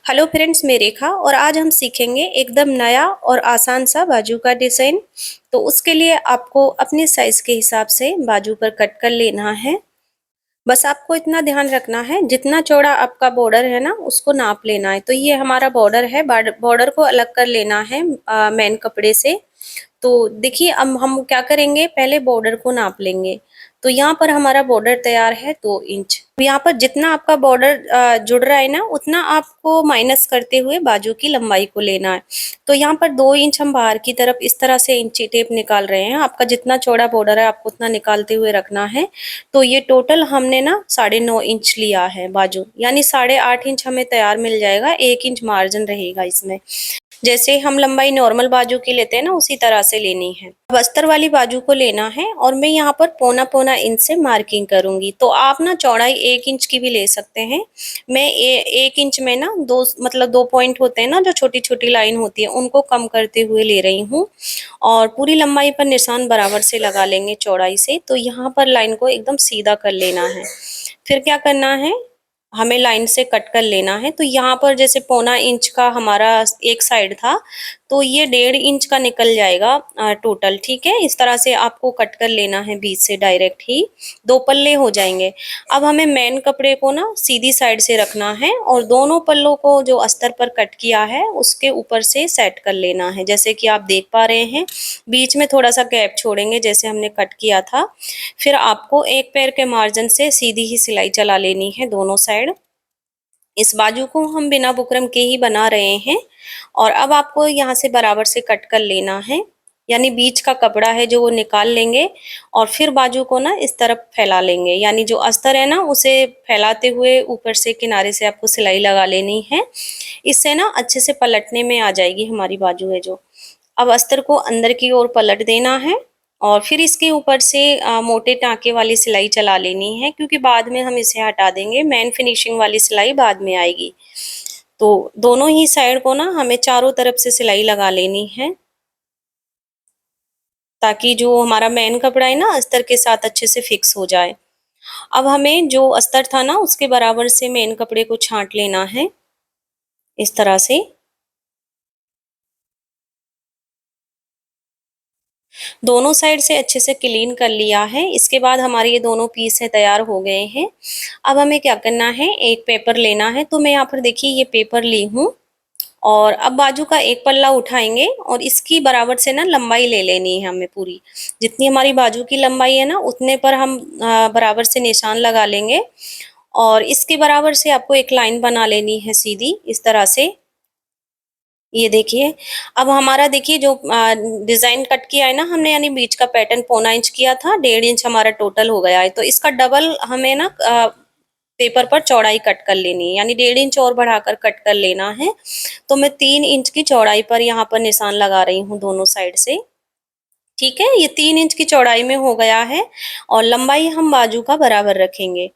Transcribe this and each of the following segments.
Hello friends, मैं रेखा और आज हम सीखेंगे एकदम नया और आसान सा बाजू का डिज़ाइन। तो उसके लिए आपको अपने साइज़ के हिसाब से बाजू पर कट कर लेना है। बस आपको इतना ध्यान रखना है, जितना चौड़ा आपका बॉर्डर है ना उसको नाप लेना है। तो ये हमारा बॉर्डर है, बॉर्डर को अलग कर लेना है मेन कपड़े से। तो देखिए अब हम क्या करेंगे, पहले बॉर्डर को नाप लेंगे। तो यहाँ पर हमारा बॉर्डर तैयार है 2 इंच। यहाँ पर जितना आपका बॉर्डर जुड़ रहा है ना उतना आपको माइनस करते हुए बाजू की लंबाई को लेना है। तो यहाँ पर 2 इंच हम बाहर की तरफ इस तरह से इंची टेप निकाल रहे हैं। आपका जितना चौड़ा बॉर्डर है आपको उतना निकालते हुए रखना है। तो ये टोटल हमने ना 9.5 इंच लिया है बाजू, यानी 8.5 इंच हमें तैयार मिल जाएगा। 1 इंच मार्जिन रहेगा इसमें। जैसे हम लंबाई नॉर्मल बाजू की लेते हैं ना उसी तरह से लेनी है। अब अस्तर वाली बाजू को लेना है और मैं यहाँ पर पौना पौना इंच से मार्किंग करूंगी। तो आप ना चौड़ाई 1 इंच की भी ले सकते हैं। मैं 1 इंच में ना दो पॉइंट होते हैं ना, जो छोटी छोटी लाइन होती है उनको कम करते हुए ले रही हूँ। और पूरी लंबाई पर निशान बराबर से लगा लेंगे चौड़ाई से। तो यहाँ पर लाइन को एकदम सीधा कर लेना है। फिर क्या करना है, हमें लाइन से कट कर लेना है। तो यहाँ पर जैसे पौना इंच का हमारा एक साइड था, तो ये 1.5 इंच का निकल जाएगा टोटल। ठीक है, इस तरह से आपको कट कर लेना है बीच से डायरेक्ट ही। 2 पल्ले हो जाएंगे। अब हमें मेन कपड़े को ना सीधी साइड से रखना है और दोनों पल्लों को जो अस्तर पर कट किया है उसके ऊपर से सेट कर लेना है। जैसे कि आप देख पा रहे हैं, बीच में थोड़ा सा गैप छोड़ेंगे जैसे हमने कट किया था। फिर आपको एक पैर के मार्जिन से सीधी ही सिलाई चला लेनी है दोनों साइड। इस बाजू को हम बिना बुकरम के ही बना रहे हैं। और अब आपको यहाँ से बराबर से कट कर लेना है, यानी बीच का कपड़ा है जो वो निकाल लेंगे। और फिर बाजू को ना इस तरफ फैला लेंगे, यानी जो अस्तर है ना उसे फैलाते हुए ऊपर से किनारे से आपको सिलाई लगा लेनी है। इससे ना अच्छे से पलटने में आ जाएगी हमारी बाजू है जो। अब अस्तर को अंदर की ओर पलट देना है और फिर इसके ऊपर से मोटे टाँके वाली सिलाई चला लेनी है, क्योंकि बाद में हम इसे हटा देंगे। मेन फिनिशिंग वाली सिलाई बाद में आएगी। तो दोनों ही साइड को ना हमें चारों तरफ से सिलाई लगा लेनी है, ताकि जो हमारा मेन कपड़ा है ना अस्तर के साथ अच्छे से फिक्स हो जाए। अब हमें जो अस्तर था ना उसके बराबर से मेन कपड़े को छांट लेना है इस तरह से। दोनों साइड से अच्छे से क्लीन कर लिया है। इसके बाद हमारे ये दोनों पीस है तैयार हो गए हैं। अब हमें क्या करना है, एक पेपर लेना है। तो मैं यहाँ पर देखिए ये पेपर ली हूँ। और अब बाजू का एक पल्ला उठाएंगे और इसकी बराबर से ना लंबाई ले लेनी है हमें पूरी। जितनी हमारी बाजू की लंबाई है ना उतने पर हम बराबर से निशान लगा लेंगे। और इसके बराबर से आपको एक लाइन बना लेनी है सीधी इस तरह से। ये देखिए, अब हमारा देखिए जो डिजाइन कट किया है ना हमने, यानी बीच का पैटर्न पौना इंच किया था, 1.5 इंच हमारा टोटल हो गया है। तो इसका डबल हमें ना पेपर पर चौड़ाई कट कर लेनी है, यानी 1.5 इंच और बढ़ाकर कट कर लेना है। तो मैं 3 इंच की चौड़ाई पर यहाँ पर निशान लगा रही हूँ दोनों साइड से। ठीक है, ये 3 इंच की चौड़ाई में हो गया है। और लंबाई हम बाजू का बराबर रखेंगे।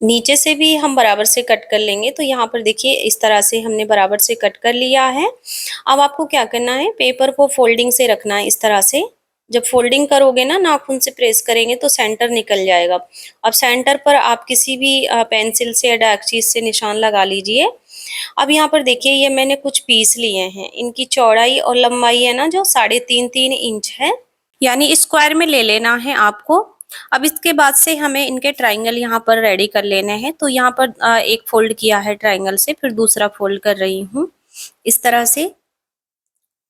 नीचे से भी हम बराबर से कट कर लेंगे। तो यहाँ पर देखिए इस तरह से हमने बराबर से कट कर लिया है। अब आपको क्या करना है, पेपर को फोल्डिंग से रखना है इस तरह से। जब फोल्डिंग करोगे ना, नाखून से प्रेस करेंगे तो सेंटर निकल जाएगा। अब सेंटर पर आप किसी भी पेंसिल से या डार्क चीज से निशान लगा लीजिए। अब यहाँ पर देखिए ये मैंने कुछ पीस लिए हैं, इनकी चौड़ाई और लंबाई है ना जो 3.5-3 इंच है, यानी स्क्वायर में ले लेना है आपको। अब इसके बाद से हमें इनके ट्रायंगल यहाँ पर रेडी कर लेने हैं। तो यहाँ पर एक फोल्ड किया है ट्रायंगल से, फिर दूसरा फोल्ड कर रही हूँ इस तरह से।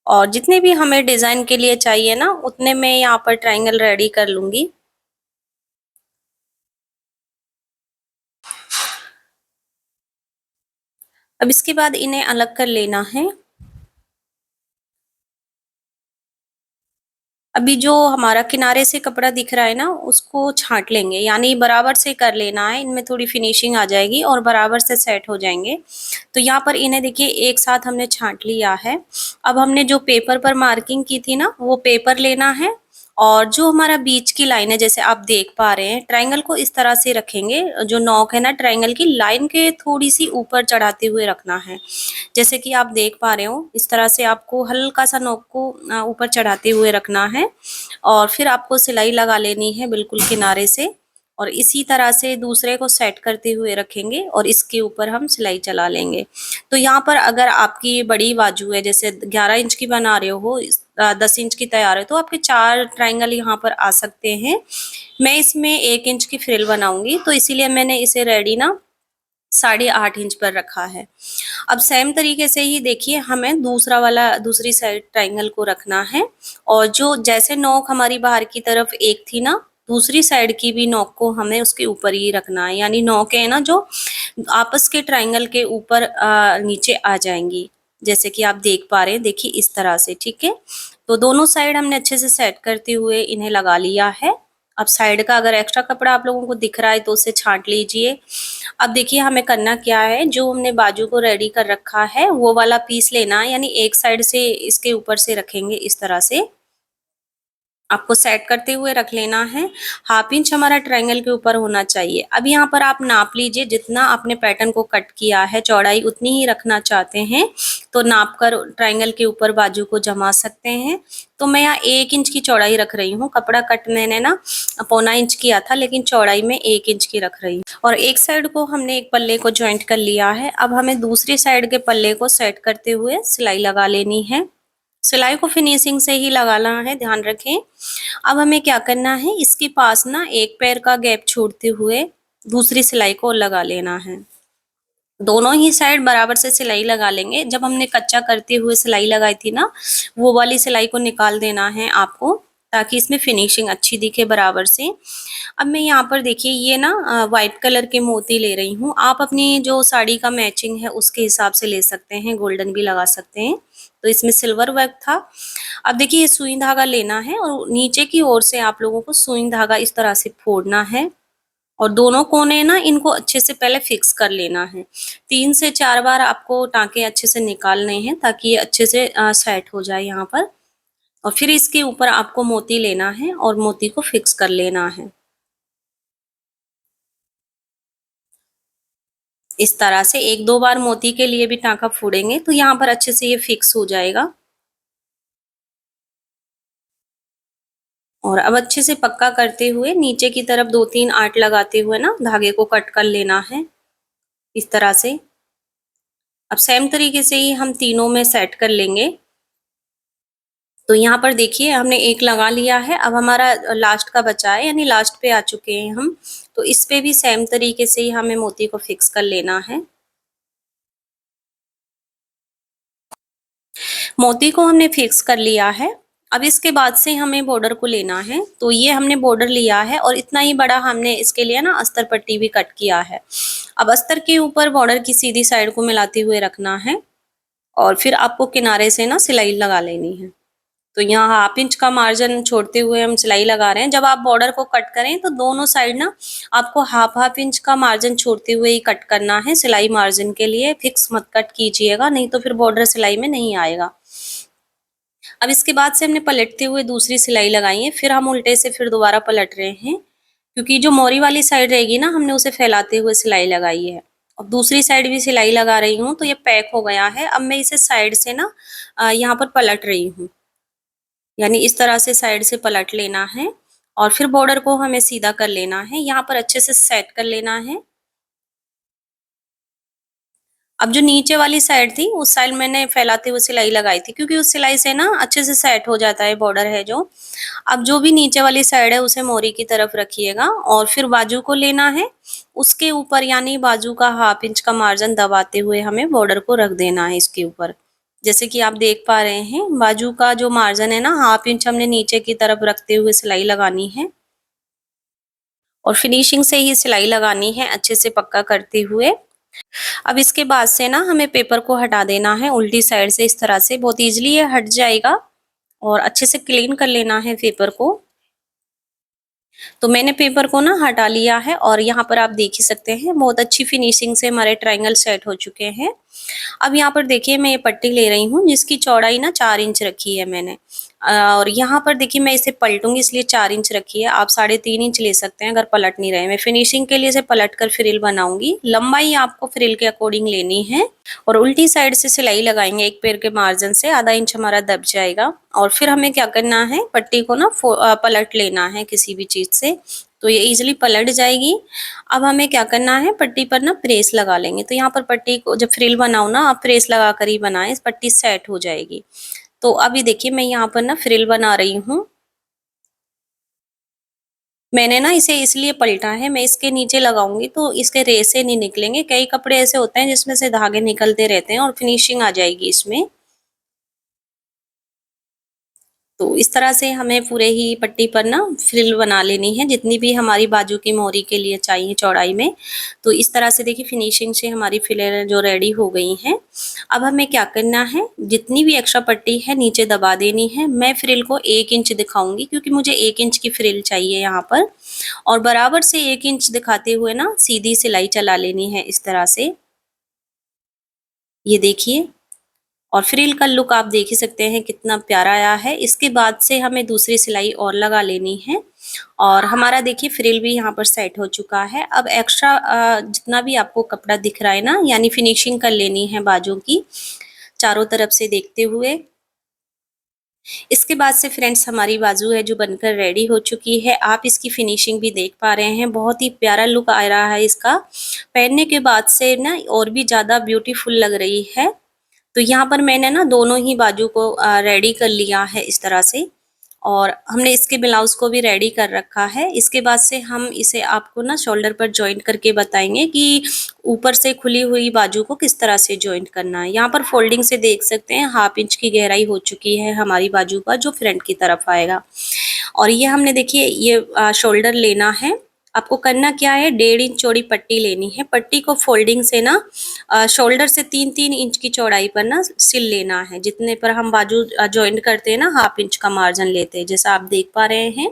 और जितने भी हमें डिजाइन के लिए चाहिए ना उतने में यहाँ पर ट्रायंगल रेडी कर लूंगी। अब इसके बाद इन्हें अलग कर लेना है। अभी जो हमारा किनारे से कपड़ा दिख रहा है ना उसको छांट लेंगे, यानी बराबर से कर लेना है। इनमें थोड़ी फिनिशिंग आ जाएगी और बराबर से सेट हो जाएंगे। तो यहाँ पर इन्हें देखिए एक साथ हमने छांट लिया है। अब हमने जो पेपर पर मार्किंग की थी ना वो पेपर लेना है। और जो हमारा बीच की लाइन है, जैसे आप देख पा रहे हैं, ट्रायंगल को इस तरह से रखेंगे। जो नोक है ना ट्रायंगल की, लाइन के थोड़ी सी ऊपर चढ़ाते हुए रखना है। जैसे कि आप देख पा रहे हो, इस तरह से आपको हल्का सा नोक को ऊपर चढ़ाते हुए रखना है। और फिर आपको सिलाई लगा लेनी है बिल्कुल किनारे से। और इसी तरह से दूसरे को सेट करते हुए रखेंगे और इसके ऊपर हम सिलाई चला लेंगे। तो यहाँ पर अगर आपकी बड़ी बाजू है, जैसे 11 इंच की बना रहे हो, 10 इंच की तैयार है, तो आपके 4 ट्रायंगल यहाँ पर आ सकते हैं। मैं इसमें 1 इंच की फ्रिल बनाऊंगी, तो इसीलिए मैंने इसे रेडी ना 8.5 इंच पर रखा है। अब सेम तरीके से ही देखिए हमें दूसरा वाला दूसरी साइड ट्रायंगल को रखना है, और जो जैसे नोक हमारी बाहर की तरफ एक थी ना, दूसरी साइड की भी नोक को हमें उसके ऊपर ही रखना है, यानी नोक है ना जो आपस के ट्रायंगल के ऊपर नीचे आ जाएंगी, जैसे कि आप देख पा रहे हैं, देखिए इस तरह से। ठीक है, तो दोनों साइड हमने अच्छे से सेट करते हुए इन्हें लगा लिया है। अब साइड का अगर एक्स्ट्रा कपड़ा आप लोगों को दिख रहा है तो उसे छांट लीजिए। अब देखिए हमें करना क्या है, जो हमने बाजू को रेडी कर रखा है वो वाला पीस लेना है, यानी एक साइड से इसके ऊपर से रखेंगे, इस तरह से आपको सेट करते हुए रख लेना है। 1/2 इंच हमारा ट्रायंगल के ऊपर होना चाहिए। अब यहाँ पर आप नाप लीजिए, जितना आपने पैटर्न को कट किया है चौड़ाई उतनी ही रखना चाहते हैं तो नाप कर ट्रायंगल के ऊपर बाजू को जमा सकते हैं। तो मैं यहाँ 1 इंच की चौड़ाई रख रही हूँ। कपड़ा कट मैंने ना 1/4 इंच किया था, लेकिन चौड़ाई में 1 इंच की रख रही हूँ। और एक साइड को हमने एक पल्ले को ज्वाइंट कर लिया है। अब हमें दूसरी साइड के पल्ले को सेट करते हुए सिलाई लगा लेनी है। सिलाई को फिनिशिंग से ही लगाना है, ध्यान रखें। अब हमें क्या करना है, इसके पास ना एक पैर का गैप छोड़ते हुए दूसरी सिलाई को लगा लेना है। दोनों ही साइड बराबर से सिलाई लगा लेंगे। जब हमने कच्चा करते हुए सिलाई लगाई थी ना, वो वाली सिलाई को निकाल देना है आपको, ताकि इसमें फिनिशिंग अच्छी दिखे बराबर से। अब मैं यहाँ पर देखिए ये ना वाइट कलर के मोती ले रही हूँ। आप अपनी जो साड़ी का मैचिंग है उसके हिसाब से ले सकते हैं, गोल्डन भी लगा सकते हैं। तो इसमें सिल्वर वर्क था। अब देखिए ये सुई धागा लेना है और नीचे की ओर से आप लोगों को सुई धागा इस तरह से फोड़ना है, और दोनों कोने ना इनको अच्छे से पहले फिक्स कर लेना है। 3 से 4 बार आपको टाँके अच्छे से निकालने हैं, ताकि ये अच्छे से सेट हो जाए यहाँ पर। और फिर इसके ऊपर आपको मोती लेना है और मोती को फिक्स कर लेना है। इस तरह से 1-2 बार मोती के लिए भी टाँका फोड़ेंगे तो यहाँ पर अच्छे से ये फिक्स हो जाएगा। और अब अच्छे से पक्का करते हुए नीचे की तरफ 2-3 आर्ट लगाते हुए ना धागे को कट कर लेना है, इस तरह से। अब सेम तरीके से ही हम तीनों में सेट कर लेंगे। तो यहाँ पर देखिए हमने एक लगा लिया है। अब हमारा लास्ट का बचा है, यानी लास्ट पे आ चुके हैं हम। तो इस पे भी सेम तरीके से ही हमें मोती को फिक्स कर लेना है। मोती को हमने फिक्स कर लिया है। अब इसके बाद से हमें बॉर्डर को लेना है। तो ये हमने बॉर्डर लिया है और इतना ही बड़ा हमने इसके लिए ना अस्तर पट्टी भी कट किया है। अब अस्तर के ऊपर बॉर्डर की सीधी साइड को मिलाते हुए रखना है, और फिर आपको किनारे से ना सिलाई लगा लेनी है। तो यहाँ 1/2 इंच का मार्जिन छोड़ते हुए हम सिलाई लगा रहे हैं। जब आप बॉर्डर को कट करें तो दोनों साइड ना आपको 1/2 इंच का मार्जिन छोड़ते हुए ही कट करना है। सिलाई मार्जिन के लिए फिक्स मत कट कीजिएगा, नहीं तो फिर बॉर्डर सिलाई में नहीं आएगा। अब इसके बाद से हमने पलटते हुए दूसरी सिलाई लगाई है, फिर हम उल्टे से फिर दोबारा पलट रहे हैं, क्योंकि जो मोरी वाली साइड रहेगी ना हमने उसे फैलाते हुए सिलाई लगाई है। और दूसरी साइड भी सिलाई लगा रही हूँ, तो ये पैक हो गया है। अब मैं इसे साइड से ना यहाँ पर पलट रही हूँ, यानी इस तरह से साइड से पलट लेना है और फिर बॉर्डर को हमें सीधा कर लेना है। यहाँ पर अच्छे से सेट कर लेना है। अब जो नीचे वाली साइड थी उस साइड मैंने फैलाते हुए सिलाई लगाई थी, क्योंकि उस सिलाई से ना अच्छे से सेट हो जाता है बॉर्डर है जो। अब जो भी नीचे वाली साइड है उसे मोरी की तरफ रखिएगा और फिर बाजू को लेना है। उसके ऊपर यानी बाजू का 1/2 इंच का मार्जिन दबाते हुए हमें बॉर्डर को रख देना है इसके ऊपर। जैसे कि आप देख पा रहे हैं, बाजू का जो मार्जिन है ना 1/2 इंच हमने नीचे की तरफ रखते हुए सिलाई लगानी है, और फिनिशिंग से ही सिलाई लगानी है अच्छे से पक्का करते हुए। अब इसके बाद से ना हमें पेपर को हटा देना है उल्टी साइड से, इस तरह से बहुत इजीली ये हट जाएगा। और अच्छे से क्लीन कर लेना है पेपर को। तो मैंने पेपर को ना हटा लिया है और यहाँ पर आप देख ही सकते हैं बहुत अच्छी फिनिशिंग से हमारे ट्रायंगल सेट हो चुके हैं। अब यहाँ पर देखिए मैं ये पट्टी ले रही हूँ जिसकी चौड़ाई ना 4 इंच रखी है मैंने। और यहाँ पर देखिए मैं इसे पलटूंगी इसलिए 4 इंच रखी है, आप 3.5 इंच ले सकते हैं अगर पलट नहीं रहे। मैं फिनिशिंग के लिए इसे पलट कर फ्रिल बनाऊंगी। लंबाई आपको फ्रिल के अकॉर्डिंग लेनी है और उल्टी साइड से सिलाई लगाएंगे एक पैर के मार्जिन से, आधा इंच हमारा दब जाएगा। और फिर हमें क्या करना है, पट्टी को ना पलट लेना है किसी भी चीज से, तो ये इजीली पलट जाएगी। अब हमें क्या करना है, पट्टी पर ना प्रेस लगा लेंगे। तो यहाँ पर पट्टी को जब फ्रिल बनाओ ना, आप प्रेस लगा कर ही बनाएं, पट्टी सेट हो जाएगी। तो अभी देखिए मैं यहाँ पर ना फ्रिल बना रही हूँ। मैंने ना इसे इसलिए पलटा है, मैं इसके नीचे लगाऊंगी तो इसके रेसे नहीं निकलेंगे। कई कपड़े ऐसे होते हैं जिसमें से धागे निकलते रहते हैं और फिनिशिंग आ जाएगी इसमें। तो इस तरह से हमें पूरे ही पट्टी पर ना फ्रिल बना लेनी है, जितनी भी हमारी बाजू की मोहरी के लिए चाहिए चौड़ाई में। तो इस तरह से देखिए फिनिशिंग से हमारी फ्रिल जो रेडी हो गई हैं। अब हमें क्या करना है, जितनी भी एक्स्ट्रा पट्टी है नीचे दबा देनी है। मैं फ्रिल को 1 इंच दिखाऊंगी क्योंकि मुझे 1 इंच की फ्रिल चाहिए यहाँ पर। और बराबर से 1 इंच दिखाते हुए ना सीधी सिलाई चला लेनी है इस तरह से। ये देखिए, और फ्रिल का लुक आप देख ही सकते हैं कितना प्यारा आया है। इसके बाद से हमें दूसरी सिलाई और लगा लेनी है। और हमारा देखिए फ्रिल भी यहाँ पर सेट हो चुका है। अब एक्स्ट्रा जितना भी आपको कपड़ा दिख रहा है ना, यानी फिनिशिंग कर लेनी है बाजू की चारों तरफ से देखते हुए। इसके बाद से फ्रेंड्स हमारी बाजू है जो बनकर रेडी हो चुकी है। आप इसकी फिनिशिंग भी देख पा रहे हैं, बहुत ही प्यारा लुक आ रहा है इसका। पहनने के बाद से ना और भी ज़्यादा ब्यूटीफुल लग रही है। तो यहाँ पर मैंने ना दोनों ही बाजू को रेडी कर लिया है इस तरह से। और हमने इसके ब्लाउज को भी रेडी कर रखा है। इसके बाद से हम इसे आपको ना शोल्डर पर जॉइंट करके बताएंगे कि ऊपर से खुली हुई बाजू को किस तरह से जॉइंट करना है। यहाँ पर फोल्डिंग से देख सकते हैं 1/2 इंच की गहराई हो चुकी है हमारी बाजू का, जो फ्रंट की तरफ आएगा। और ये हमने देखिए ये शोल्डर लेना है। आपको करना क्या है, 1.5 इंच चौड़ी पट्टी लेनी है। पट्टी को फोल्डिंग से ना शोल्डर से 3-3 इंच की चौड़ाई पर ना सिल लेना है। जितने पर हम बाजू जॉइंट करते हैं ना 1/2 इंच का मार्जिन लेते हैं, जैसा आप देख पा रहे हैं।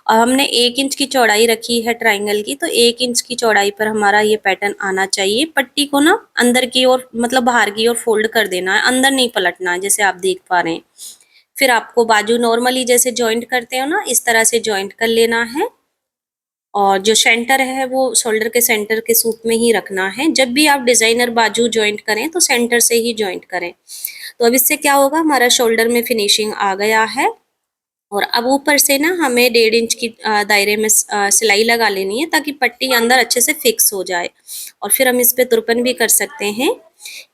और हमने 1 इंच की चौड़ाई रखी है ट्राइंगल की, तो 1 इंच की चौड़ाई पर हमारा ये पैटर्न आना चाहिए। पट्टी को ना अंदर की ओर मतलब बाहर की ओर फोल्ड कर देना है, अंदर नहीं पलटना है, जैसे आप देख पा रहे हैं। फिर आपको बाजू नॉर्मली जैसे जॉइंट करते हो ना, इस तरह से जॉइंट कर लेना है। और जो सेंटर है वो शोल्डर के सेंटर के सूप में ही रखना है। जब भी आप डिजाइनर बाजू जॉइंट करें तो सेंटर से ही जॉइंट करें। तो अब इससे क्या होगा, हमारा शोल्डर में फिनिशिंग आ गया है। और अब ऊपर से ना हमें 1.5 इंच की दायरे में सिलाई लगा लेनी है, ताकि पट्टी अंदर अच्छे से फिक्स हो जाए। और फिर हम इस पे तुरपन भी कर सकते हैं।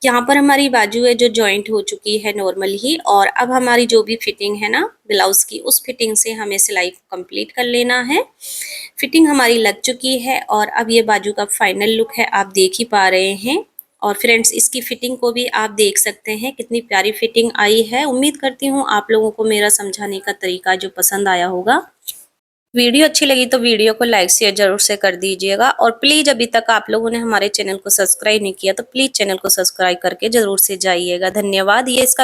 यहाँ पर हमारी बाजू है जो जॉइंट हो चुकी है नॉर्मल ही। और अब हमारी जो भी फिटिंग है ना ब्लाउज की, उस फिटिंग से हमें सिलाई को कंप्लीट कर लेना है। फिटिंग हमारी लग चुकी है और अब ये बाजू का फाइनल लुक है, आप देख ही पा रहे हैं। और फ्रेंड्स इसकी फिटिंग को भी आप देख सकते हैं, कितनी प्यारी फिटिंग आई है। उम्मीद करती हूँ आप लोगों को मेरा समझाने का तरीका जो पसंद आया होगा। वीडियो अच्छी लगी तो वीडियो को लाइक शेयर जरूर से कर दीजिएगा। और प्लीज अभी तक आप लोगों ने हमारे चैनल को सब्सक्राइब नहीं किया तो प्लीज चैनल को सब्सक्राइब करके जरूर से जाइएगा। धन्यवाद। ये इसका